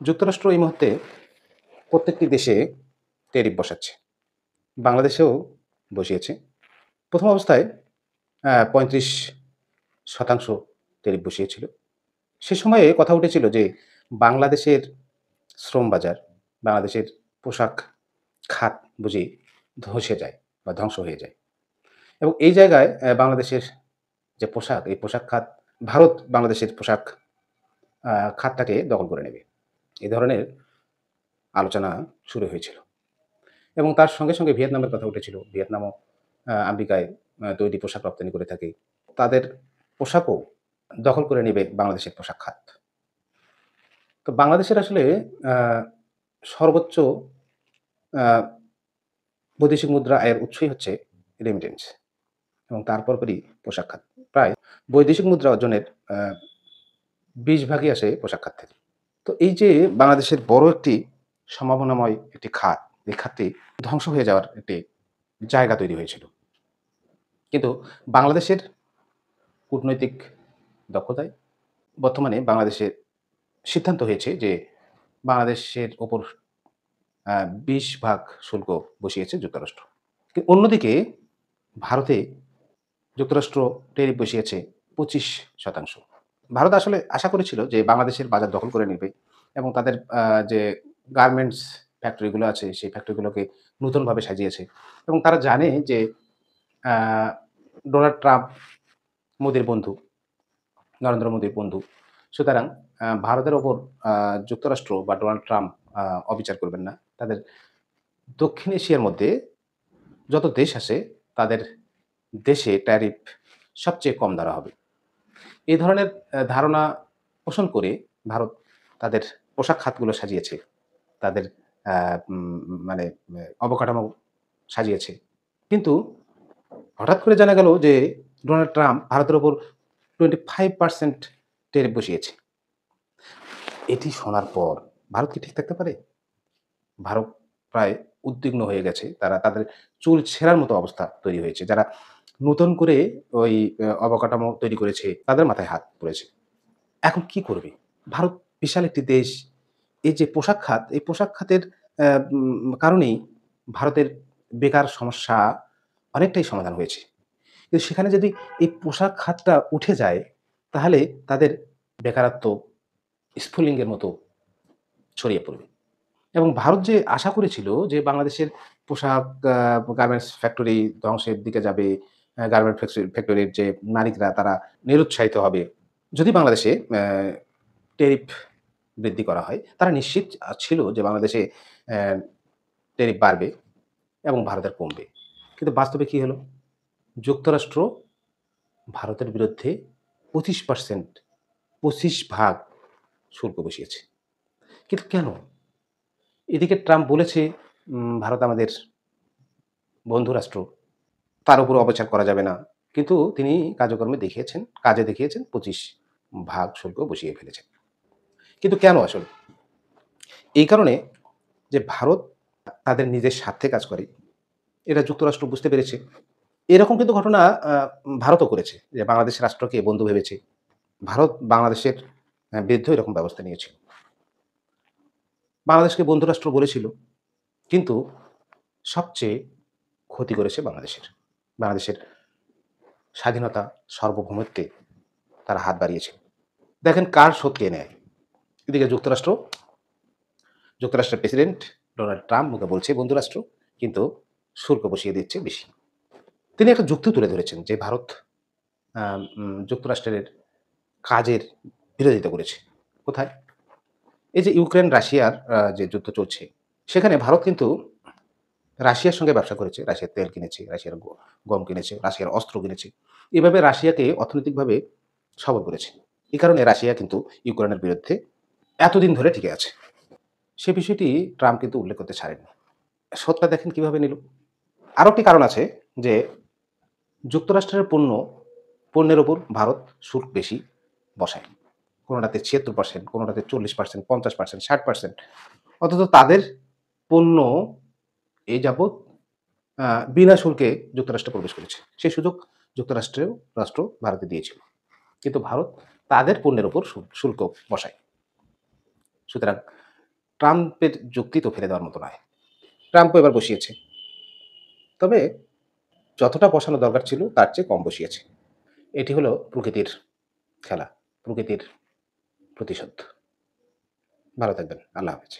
যুক্তরাষ্ট্র এই মুহূর্তে প্রত্যেকটি দেশে ট্যারিফ বসাচ্ছে। বাংলাদেশেও বসিয়েছে। প্রথম অবস্থায় ৩৫% ট্যারিফ বসিয়েছিল। সে সময়ে কথা উঠেছিল যে বাংলাদেশের শ্রম বাজার, বাংলাদেশের পোশাক খাত বুঝি ধসে যায় বা ধ্বংস হয়ে যায়। এবং এই জায়গায় বাংলাদেশের যে পোশাক, এই পোশাক খাত ভারত বাংলাদেশের পোশাক খাতটাকে দখল করে নেবে। এ ধরনের আলোচনা শুরু হয়েছিল। এবং তার সঙ্গে ভিয়েতনামের কথা উঠেছিল। ভিয়েতনামও আমেরিকায় তৈরি পোশাক রপ্তানি করে থাকে। তাদের পোশাকও দখল করে নেবে বাংলাদেশের পোশাক খাত। তো বাংলাদেশের আসলে আ সর্বোচ্চ আ বৈদেশিক মুদ্রা আয়ের উৎসই হচ্ছে রেমিটেন্স এবং তার পরপরই পোশাক খাত। প্রায় বৈদেশিক মুদ্রা অর্জনের ২০ ভাগই আসে পোশাক খাত থেকে। তো এই যে বাংলাদেশের বড় একটি সম্ভাবনাময় একটি খাত, এই খাতটি ধ্বংস হয়ে যাওয়ার একটি জায়গা তৈরি হয়েছিল। কিন্তু বাংলাদেশের কূটনৈতিক দক্ষতায় বর্তমানে বাংলাদেশের সিদ্ধান্ত হয়েছে যে বাংলাদেশের ওপর ২০ ভাগ শুল্ক বসিয়েছে যুক্তরাষ্ট্র। অন্যদিকে ভারতে যুক্তরাষ্ট্র ট্যারিফ বসিয়েছে ২৫%। ভারত আসলে আশা করেছিল যে বাংলাদেশের বাজার দখল করে নেবে এবং তাদের যে গার্মেন্টস ফ্যাক্টরিগুলো আছে সেই ফ্যাক্টরিগুলোকে নতুনভাবে সাজিয়েছে এবং তারা জানে যে আ ডোনাল্ড ট্রাম্প মোদির বন্ধু, নরেন্দ্র মোদির বন্ধু। সুতরাং ভারতের ওপর আ যুক্তরাষ্ট্র বা ডোনাল্ড ট্রাম্প আ অবিচার করবেন না। তাদের দক্ষিণ এশিয়ার মধ্যে যত দেশ আছে তাদের দেশে ট্যারিফ সবচেয়ে কম ধরা হবে। এই ধরনের ধারণা পোষণ করে ভারত তাদের পোশাক খাতগুলো সাজিয়েছে। তাদের আ উম মানে অবকাঠামো সাজিয়েছে। কিন্তু হঠাৎ করে জানা গেল যে ডোনাল্ড ট্রাম্প ভারতের উপর 25% ট্যারিফ বসিয়েছে। এটি শোনার পর ভারত কি ঠিক থাকতে পারে? ভারত প্রায় উদ্বিগ্ন হয়ে গেছে। তারা তাদের চুল ছেঁড়ার মতো অবস্থা তৈরি হয়েছে। যারা নতুন করে ওই অবকাঠামো তৈরি করেছে, তাদের মাথায় হাত পড়েছে। এখন কি করবে? ভারত বিশাল একটি দেশ। এই যে পোশাক খাত, এই পোশাক খাতের কারণেই ভারতের বেকার সমস্যা অনেকটাই সমাধান হয়েছে। কিন্তু সেখানে যদি এই পোশাক খাতটা উঠে যায়, তাহলে তাদের বেকারত্ব স্ফুলিঙ্গের মতো ছড়িয়ে পড়বে। এবং ভারত যে আশা করেছিল যে বাংলাদেশের পোশাক গার্মেন্টস ফ্যাক্টরি ধ্বংসের দিকে যাবে, গার্মেন্ট ফ্যাক্টরির যে মালিকরা তারা নিরুৎসাহিত হবে। যদি বাংলাদেশে ট্যারিফ বৃদ্ধি করা হয়, তারা নিশ্চিত ছিল যে বাংলাদেশে অ্যা ট্যারিফ বাড়বে এবং ভারতের কমবে। কিন্তু বাস্তবে কি হলো? যুক্তরাষ্ট্র ভারতের বিরুদ্ধে ২৫% ২৫ ভাগ শুল্ক বসিয়েছে। কিন্তু কেন? এদিকে ট্রাম্প বলেছে, ভারত আমাদের বন্ধু রাষ্ট্র। তার উপর অবিচার করা যাবে না। কিন্তু তিনি কাজে দেখিয়েছেন ২৫ ভাগ শুল্ক বসিয়ে ফেলেছেন। কিন্তু কেন আসলে? এই কারণে যে ভারত তাদের নিজের স্বার্থে কাজ করে, এটা যুক্তরাষ্ট্র বুঝতে পেরেছে। এরকম কিন্তু ঘটনা আ ভারতও করেছে। যে বাংলাদেশ রাষ্ট্রকে বন্ধু ভেবেছে। ভারত বাংলাদেশের বিরুদ্ধেও এরকম ব্যবস্থা নিয়েছিল। বাংলাদেশকে বন্ধু রাষ্ট্র বলেছিল। কিন্তু সবচেয়ে ক্ষতি করেছে বাংলাদেশের। বাংলাদেশের স্বাধীনতা, সার্বভৌমত্বে তারা হাত বাড়িয়েছে। দেখেন কার শোধ কে নেয়। এদিকে যুক্তরাষ্ট্রের প্রেসিডেন্ট ডোনাল্ড ট্রাম্প মুখে বলছে বন্ধু রাষ্ট্র, কিন্তু শুল্ক বসিয়ে দিচ্ছে বেশি। তিনি একটা যুক্তিও তুলে ধরেছেন যে ভারত যুক্তরাষ্ট্রের কাজের বিরোধিতা করেছে। কোথায়? এই যে ইউক্রেন রাশিয়ার যে যুদ্ধ চলছে, সেখানে ভারত কিন্তু রাশিয়ার সঙ্গে ব্যবসা করেছে। রাশিয়ার তেল কিনেছে, রাশিয়ার গম কিনেছে, রাশিয়ার অস্ত্র কিনেছে। এভাবে রাশিয়াকে অর্থনৈতিকভাবে সবল করেছে। এ কারণে রাশিয়া কিন্তু ইউক্রেনের বিরুদ্ধে এতদিন ধরে টিকে আছে। সে বিষয়টি ট্রাম্প কিন্তু উল্লেখ করতে ছাড়েননি। শোধটা দেখেন কিভাবে নিল। আরো একটি কারণ আছে যে যুক্তরাষ্ট্রের পণ্যের উপর ভারত শুল্ক বেশি বসায়। কোনটাতে ৭৬%, কোনটাতে ৪০%, ৫০%, ৬০%। অথচ তাদের পণ্য এই যাবৎ আ বিনা শুল্কে যুক্তরাষ্ট্রে প্রবেশ করেছে। সেই সুযোগ রাষ্ট্র ভারতকে দিয়েছিল। কিন্তু ভারত তাদের পণ্যের উপর শুল্ক বসায়। সুতরাং ট্রাম্পের যুক্তি তো ফেলে দেওয়ার মতো নয়। ট্রাম্পও এবার বসিয়েছে। তবে যতটা বসানো দরকার ছিল তার চেয়ে কম বসিয়েছে। এটি হলো প্রকৃতির খেলা, প্রকৃতির প্রতিশোধ। ভালো থাকবেন। আল্লাহ হাফেজ।